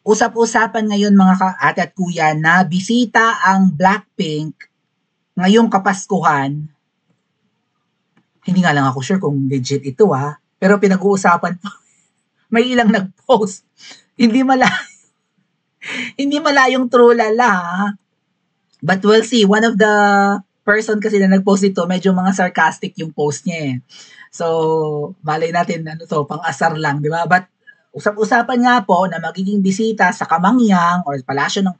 Usap-usapan ngayon mga ate at kuya na bisita ang Blackpink ngayong Kapaskuhan. Hindi nga lang ako sure kung legit ito pero pinag-uusapan pa. May ilang nag-post. Hindi mala hindi malayong true lala But we'll see. One of the person kasi na nag-post ito, medyo mga sarcastic yung post niya eh. So, malay natin, pang-asar lang, di ba? But, usap-usapan nga po na magiging bisita sa Kamangyang or palasyo ng,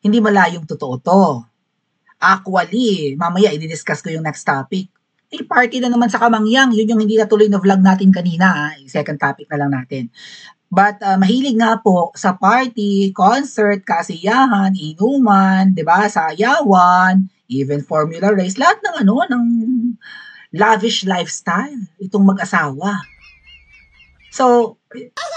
hindi malayong totoo to. Actually, mamaya i-discuss ko yung next topic. Party na naman sa Kamangyang. Yun yung hindi natuloy na vlog natin kanina. Second topic na lang natin. But mahilig nga po sa party, concert, kasiyahan, inuman, 'di ba? Sayawan, even formula race, lahat ng lavish lifestyle itong mag-asawa. So,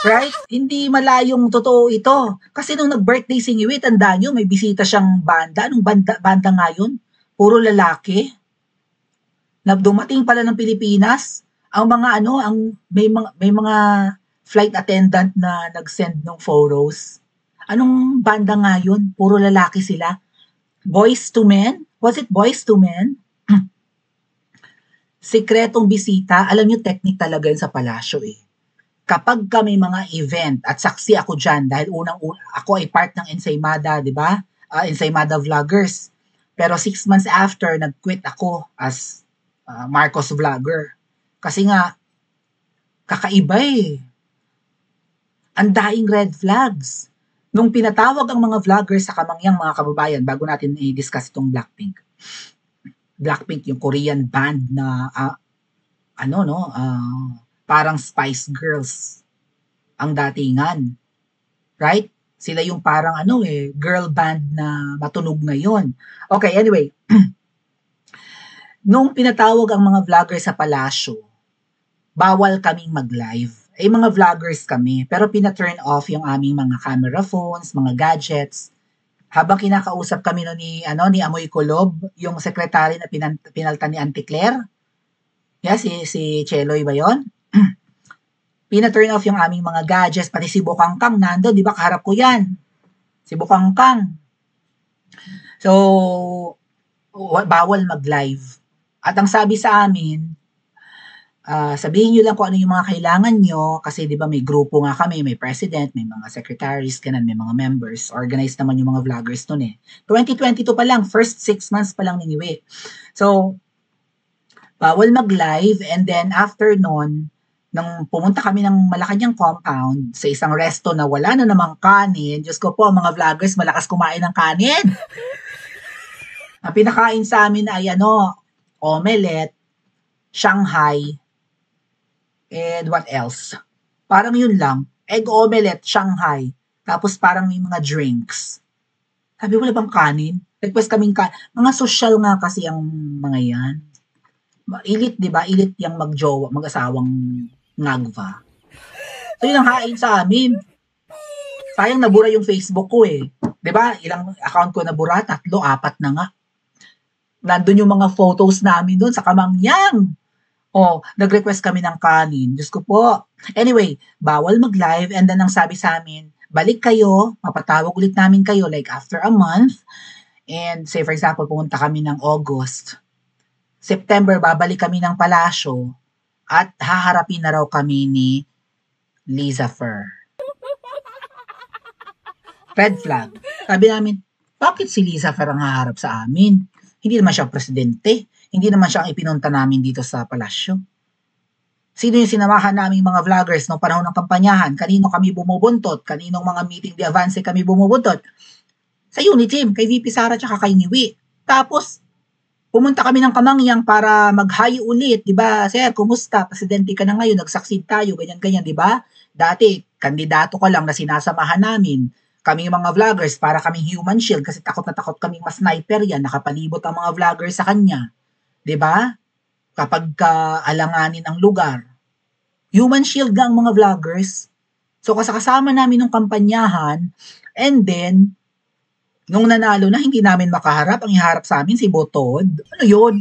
right? Hindi malayong totoo ito. Kasi nung nag-birthday si Ngiwi, tandaan nyo, may bisita siyang banda. Anong banda nga yun? Puro lalaki. Na dumating pala ng Pilipinas, ang mga may mga flight attendant na nag-send ng photos. Anong banda nga yun? Puro lalaki sila. Boys to Men? Was it Boys to Men? Sikretong bisita. Alam nyo, technique talaga yun sa palasyo eh. Kapag may mga event, at saksi ako dyan, dahil ako ay part ng Ensaymada, di ba? Ensaymada Vloggers. Pero 6 months after, nag-quit ako as Marcos Vlogger. Kasi nga, kakaiba eh. Ang daing red flags. Nung pinatawag ang mga vloggers sa Kamangyang, mga kababayan, bago natin i-discuss itong Blackpink. Blackpink, yung Korean band na, parang Spice Girls ang datingan. Right? Sila yung parang girl band na matunog ngayon. Okay, anyway. Nung pinatawag ang mga vloggers sa palasyo, bawal kaming mag-live. Mga vloggers kami, pero pina-turn off yung aming mga camera phones, mga gadgets. Habang kinakausap kami ni Amoy Kulob, yung secretary na pinaltan ni Auntie Claire. Yeah, si Cheloy ba yun? Pina-turn off yung aming mga gadgets, pati si Bukangkang nando, di ba kaharap ko yan? Si Bukangkang. So, bawal mag-live. At ang sabi sa amin, sabihin nyo lang kung ano yung mga kailangan nyo kasi di ba may grupo nga kami, may president, may mga secretaries, ganun, may mga members. Organized naman yung mga vloggers nun eh. 2022 pa lang, first 6 months pa lang niniwi. So, bawal mag-live and then after nun, nang pumunta kami ng Malacanang compound sa isang resto na wala na namang kanin, Diyos ko po, mga vloggers malakas kumain ng kanin. Ang pinakain sa amin ay omelette, Shanghai, and what else? Parang yun lang. Egg omelette, Shanghai. Tapos parang may mga drinks. Sabi, wala bang kanin? Request kaming mga social nga kasi ang mga yan. Ilit, di ba? Ilit yung mag-asawang ngagva. So yun ang hain sa amin. Sayang nabura yung Facebook ko eh. Di ba? Ilang account ko nabura? 3, 4 na nga. Nandun yung mga photos namin doon sa Kamangyang. Nag-request kami ng kanin. Diyos ko po. Anyway, bawal mag-live and then ang sabi sa amin, balik kayo, mapatawag ulit namin kayo like after a month. And say for example, pumunta kami ng August. September, babalik kami ng palasyo at haharapin na raw kami ni Liza Fer. Red flag. Sabi namin, bakit si Liza Fer ang haharap sa amin? Hindi naman siya presidente. Hindi naman siya ang ipinunta namin dito sa palasyo. Sino yung sinamahan naming mga vloggers noong panahon ng kampanyahan? Kanino kami bumubuntot? Kaninong mga meeting de avance kami bumubuntot? Sa unit team, kay VP Sara at kay Ngiwi. Tapos, pumunta kami ng Kamangyang para mag-hi ulit, di ba? Sir, kumusta? Presidente ka na ngayon, nag-succeed tayo, ganyan-ganyan, di ba? Dati, kandidato ka lang na sinasamahan namin. Kaming mga vloggers, para kaming human shield kasi takot na takot kaming mas sniper yan, nakapalibot ang mga vloggers sa kanya. 'Di ba? Kapag alanganin ang lugar. Human shield nga ang mga vloggers. So kasama namin ng kampanyahan and then nung nanalo na hindi namin makaharap, ang iharap sa amin si Botod. Ano 'yun?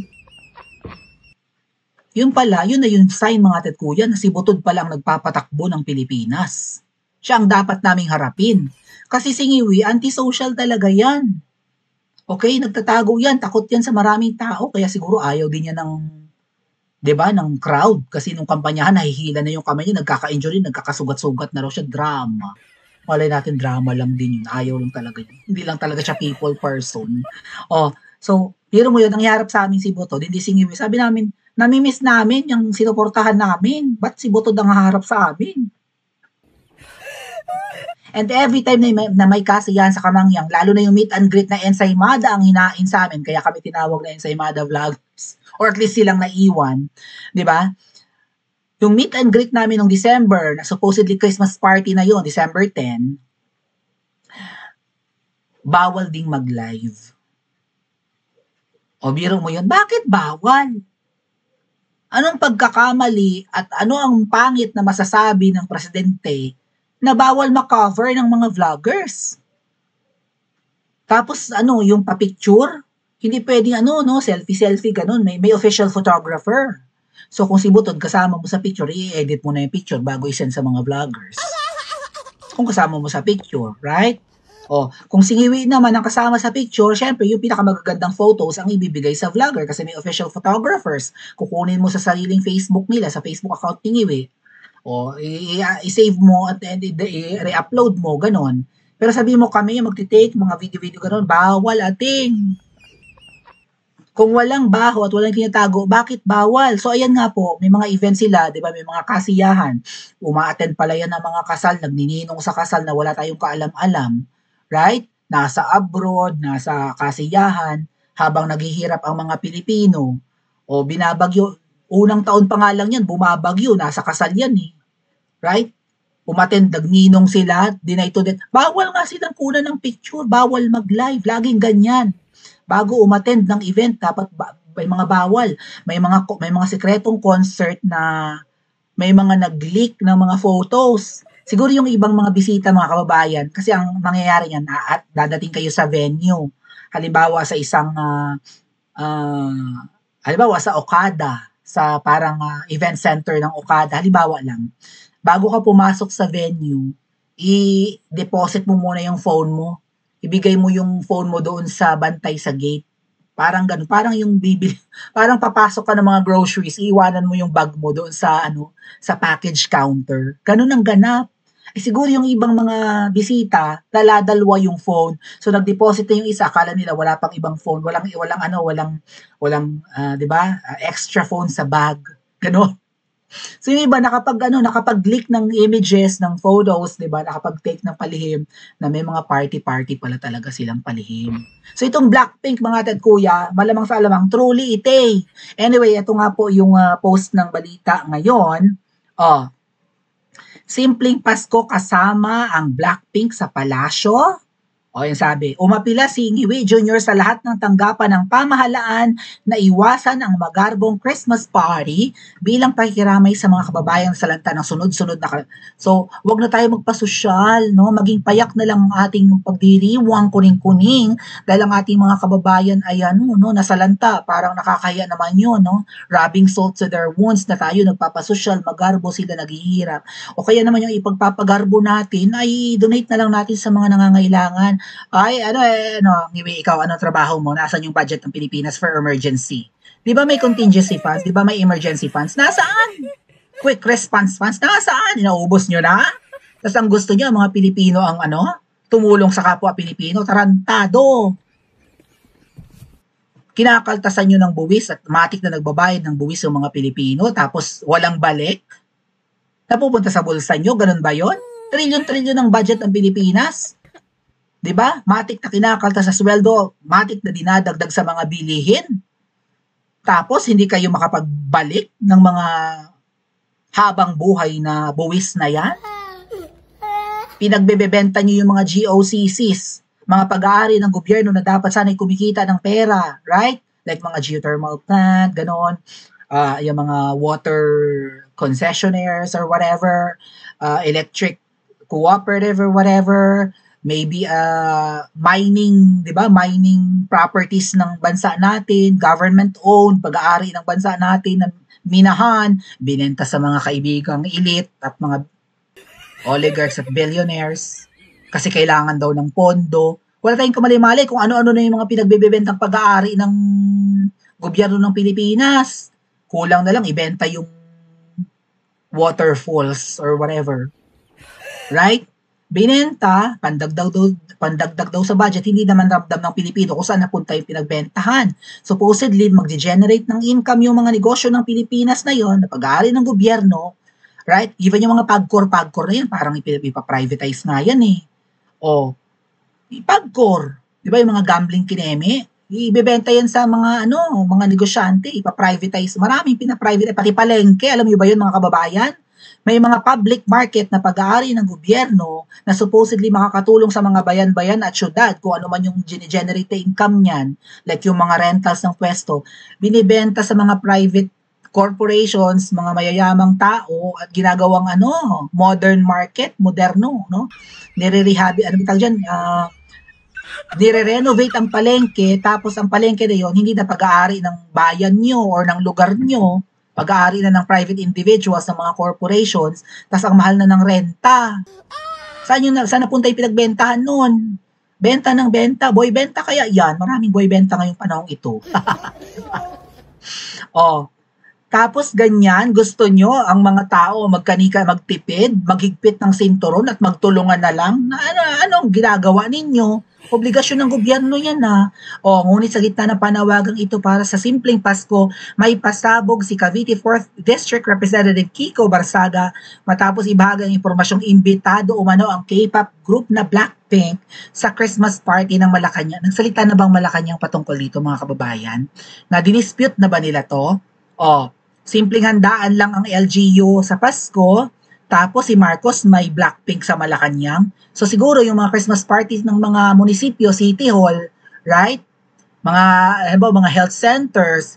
Yun pala, yun na yung sign mga tet kuya na si Botod pala ang nagpapatakbo ng Pilipinas. Siya ang dapat naming harapin. Kasi si Ngiwi, antisocial talaga yan. Okay, nagtatago yan, takot yan sa maraming tao, kaya siguro ayaw din niya ng, 'di ba, ng crowd. Kasi nung kampanyahan, nahihila na yung kamay niya, nagkaka-injury, nagkakasugat-sugat na raw siya, drama. Malay natin drama lang din yun, ayaw lang talaga yun. Hindi lang talaga siya people person. Oh, so, biro mo yun, ang iharap sa amin si Butod, hindi si Ngiwi. Sabi namin, nami-miss namin yung sinuportahan namin. Ba't si Butod ang haharap sa amin? And every time na may kasiyahan sa Kamangyang, lalo na yung meet and greet na Ensaymada ang hinain sa amin, kaya kami tinawag na Ensaymada Vloggers, or at least silang naiwan, di ba? Yung meet and greet namin noong December, na supposedly Christmas party na yun, December 10, bawal ding mag-live. O biro mo yun, bakit bawal? Anong pagkakamali at ano ang pangit na masasabi ng presidente na bawal ma-cover ng mga vloggers? Tapos ano, yung pa-picture, hindi pwedeng ano, no, selfie-selfie, ganun. May official photographer. So kung si Butod kasama mo sa picture, i-edit mo na yung picture bago i-send sa mga vloggers. Kung kasama mo sa picture, right? O, kung si Ngiwi naman ang kasama sa picture, syempre yung pinakamagagandang photos ang ibibigay sa vlogger kasi may official photographers. Kukunin mo sa sariling Facebook nila, sa Facebook account ni Ngiwi. O, i-save mo at i-re-upload mo, ganon. Pero sabi mo kami yung magti-take mga video-video ganon, bawal ating. Kung walang baho at walang tinatago, bakit bawal? So ayan nga po, may mga event sila, 'di ba? May mga kasiyahan. Uma-attend pala yan ng mga kasal, nagnininong sa kasal na wala tayong kaalam-alam, right? Nasa abroad, nasa kasiyahan, habang naghihirap ang mga Pilipino. O binabagyo, unang taon pa nga lang yan, bumabagyo, nasa kasal yan eh. Right? Umattend, nagninong sila, deny to death. Bawal nga silang kunan ng picture, bawal mag-live, laging ganyan. Bago umattend ng event, dapat may mga bawal. May mga sekretong concert na may mga nag-leak ng mga photos. Siguro yung ibang mga bisita, mga kababayan, kasi ang mangyayari yan, at dadating kayo sa venue. Halimbawa sa isang, halimbawa sa Okada, sa parang event center ng Okada, halimbawa lang, bago ka pumasok sa venue, i-deposit mo muna yung phone mo. Ibigay mo yung phone mo doon sa bantay sa gate. Parang ganun, parang yung bibili, parang papasok ka ng mga groceries, iiwanan mo yung bag mo doon sa sa package counter. Ganun ang ganap. Siguro yung ibang mga bisita, dala-dalawa yung phone. So nag-deposit na yung isa, akala nila wala pang ibang phone, walang 'di ba? Extra phone sa bag. Ganun. So yung iba nakapag-leak ng images, ng photos, 'di ba? Nakapag-take ng palihim na may mga party-party pala talaga silang palihim. So itong Blackpink mga ted kuya, malamang sa alamang truly ite. Anyway, ito nga po yung post ng balita ngayon. Oh, simpleng Pasko kasama ang Blackpink sa palasyo. O yung sabi, umapila si Ngiwi Jr. sa lahat ng tanggapan ng pamahalaan na iwasan ang magarbong Christmas party bilang pakikiramay sa mga kababayan sa lanta ng sunod-sunod na So, wag na tayo magpasosyal, no? Maging payak na lang ang ating pagdiriwang kuning-kuning dahil ang ating mga kababayan ay nasa lanta, parang nakakahiya naman yun, no? Rubbing salt to their wounds na tayo nagpapasosyal, magarbo sila naghihirap. O kaya naman yung ipagpapagarbo natin ay donate na lang natin sa mga nangangailangan. Ay, Ngiwi, ikaw, anong trabaho mo? Nasaan yung budget ng Pilipinas for emergency? Di ba may contingency funds? Di ba may emergency funds? Nasaan? Quick response funds? Nasaan? Inaubos nyo na? Tapos ang gusto nyo, mga Pilipino ang tumulong sa kapwa Pilipino. Tarantado. Kinakaltasan nyo ng buwis at matik na nagbabayad ng buwis yung mga Pilipino tapos walang balik? Napupunta sa bulsa nyo? Ganun ba yun? Trilyon-trilyon ng budget ng Pilipinas? 'Di ba? Matik na kinakaltas sa sweldo, matik na dinadagdag sa mga bilihin. Tapos hindi kayo makapagbalik ng mga habang buhay na buwis na 'yan. Pinagbebenta niyo yung mga GOCCs, mga pag-aari ng gobyerno na dapat sana'y kumikita ng pera, right? Like mga geothermal plant, ganon. Yung mga water concessionaires or whatever, electric cooperative or whatever, maybe mining, 'di ba? Mining properties ng bansa natin, government owned, pag-aari ng bansa natin na minahan, binenta sa mga kaibigang elite at mga oligarchs at billionaires, kasi kailangan daw ng pondo. Wala tayong kamali-mali kung ano-ano na yung mga pinagbebentang pag-aari ng gobyerno ng Pilipinas. Kulang na lang ibenta yung waterfalls or whatever. Right? Binenta, pandagdag daw sa budget, hindi naman ramdam ng Pilipino kung saan napunta yung pinagbentahan. Supposedly, mag-generate ng income yung mga negosyo ng Pilipinas na yon, na pag-aari ng gobyerno, right? Even yung mga pagkor na yan, parang ipaprivatize nga yan eh. O, pagkor, di ba yung mga gambling kineme, ibebenta yan sa mga mga negosyante, ipaprivatize. Maraming pinaprivatize, pati palengke, alam niyo ba yun mga kababayan? May mga public market na pag-aari ng gobyerno na supposedly makakatulong sa mga bayan-bayan at syudad kung ano man yung generate income niyan, like yung mga rentals ng pwesto, binibenta sa mga private corporations, mga mayayamang tao at ginagawang modern market, moderno, no? Nire-rehab, nire-renovate ang palengke, tapos ang palengke na yon hindi na pag-aari ng bayan nyo or ng lugar nyo, pag-aari na ng private individuals, ng mga corporations, tapos ang mahal na ng renta. Saan napunta yung pinagbentahan nun? Benta ng benta. Boy benta kaya yan. Maraming boy benta ngayong panahong ito. Tapos ganyan, gusto nyo ang mga tao magtipid, maghigpit ng sinturon at magtulungan na lang? Anong ginagawa ninyo? Obligasyon ng gobyerno yan ngunit sa gitna ng panawagang ito para sa simpleng Pasko, may pasabog si Cavite 4th District Representative Kiko Barsaga matapos ibahagi ang impormasyong imbitado umano ang K-pop group na Blackpink sa Christmas party ng Malacanang. Nagsalita na bang Malacanang patungkol dito mga kababayan? Na dinispute na ba nila to? Simpleng handaan lang ang LGU sa Pasko, tapos si Marcos may Blackpink sa Malacanang. So siguro yung mga Christmas parties ng mga munisipyo, City Hall, right? Mga health centers,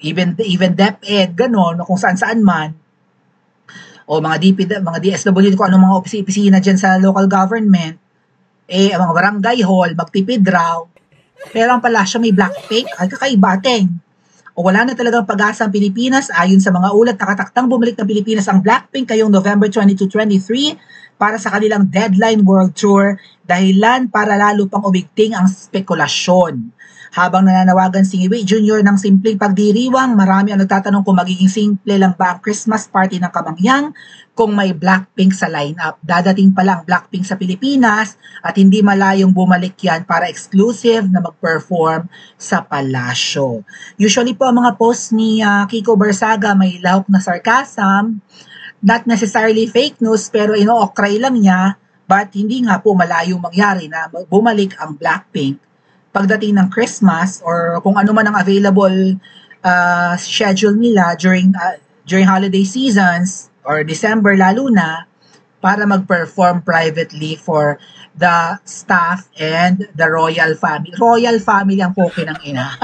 even DepEd, gano'n, kung saan-saan man. O mga DSWD, kung anong mga opisina dyan sa local government, mga barangay hall, magtipid raw. Pero ang palasyo may Blackpink, ay kakaiba ating. O wala na talagang pag-asa ang Pilipinas. Ayon sa mga ulat, nakataktang bumalik ng Pilipinas ang Blackpink ngayong November 22-23 para sa kanilang Deadline World Tour, dahilan para lalo pang umigting ang spekulasyon. Habang nananawagan si Ngiwi Jr. ng simpleng pagdiriwang, marami ang nagtatanong kung magiging simple lang ba ang Christmas party ng Kamangyang kung may Blackpink sa lineup. Dadating pala ang Blackpink sa Pilipinas at hindi malayong bumalik yan para exclusive na mag-perform sa palasyo. Usually po ang mga post ni Kiko Barsaga may lahok na sarcasm, not necessarily fake news pero ino-okray lang niya, but hindi nga po malayong mangyari na bumalik ang Blackpink pagdating ng Christmas or kung ano man ang available schedule nila during holiday seasons or December lalo na, para mag-perform privately for the staff and the royal family. Royal family ang poke ng ina.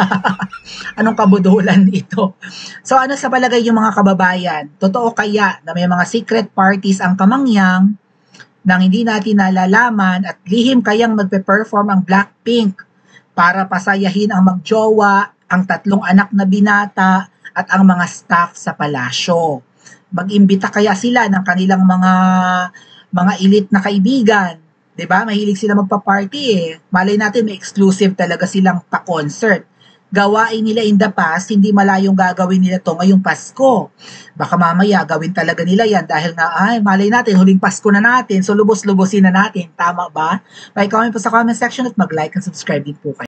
Anong kabudulan ito? So ano sa palagay yung mga kababayan? Totoo kaya na may mga secret parties ang Kamangyang nang hindi natin nalalaman at lihim kayang magpe-perform ang Blackpink para pasayahin ang magjowa, ang 3 anak na binata at ang mga staff sa palasyo? Mag-imbita kaya sila ng kanilang mga elite na kaibigan? 'Di ba? Mahilig sila magpa-party Malay natin may exclusive talaga silang pa-concert. Gawain nila in the past, hindi malayong gagawin nila to ngayong Pasko. Baka mamaya gawin talaga nila yan dahil nga, malay natin, huling Pasko na natin, so lubos-lubosin na natin. Tama ba? Comment po sa comment section at mag-like and subscribe din po kayo.